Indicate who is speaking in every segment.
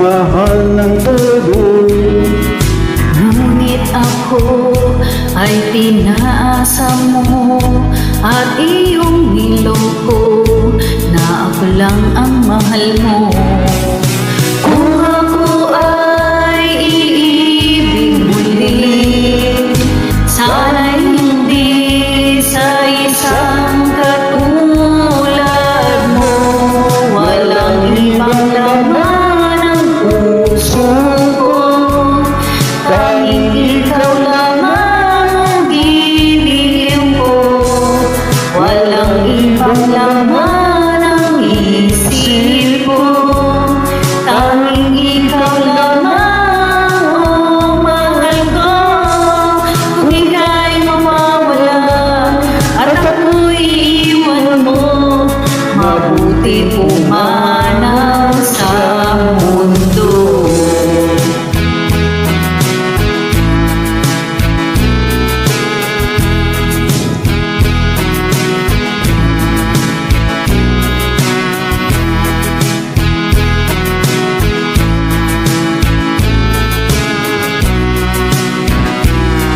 Speaker 1: mahal ng todo.
Speaker 2: Ngunit ako ay pinaasa mo at iyong niloko na ako lang ang mahal mo. Kung ako ay iibig muli, sana'y hindi sa isang katulad mo. Walang ibang laman ang puso ko, tanging ikaw lamang ang diniliw ko. Walang ibang laman ang isip ko, tanging ikaw lamang ang mahal ko. Kung ika'y mawawala at ako'y iiwan mo, mabuti pumanaw sa mundo.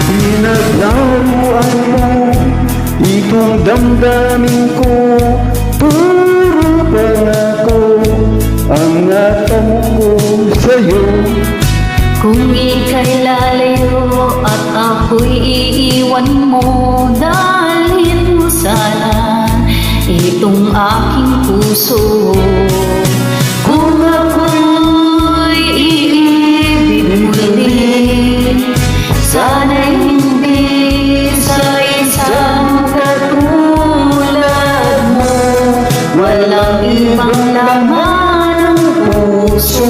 Speaker 1: Pinaglaruan mo itong damdamin ko, puro pangako ang natanong ko sa'yo.
Speaker 2: Kung ika'y lalayo at ako'y iiwan mo, dalhin mo sana itong aking puso. Kung ako'y iibig muli, sana'y hindi sa isang katulad mo. Walang ibang laman ang puso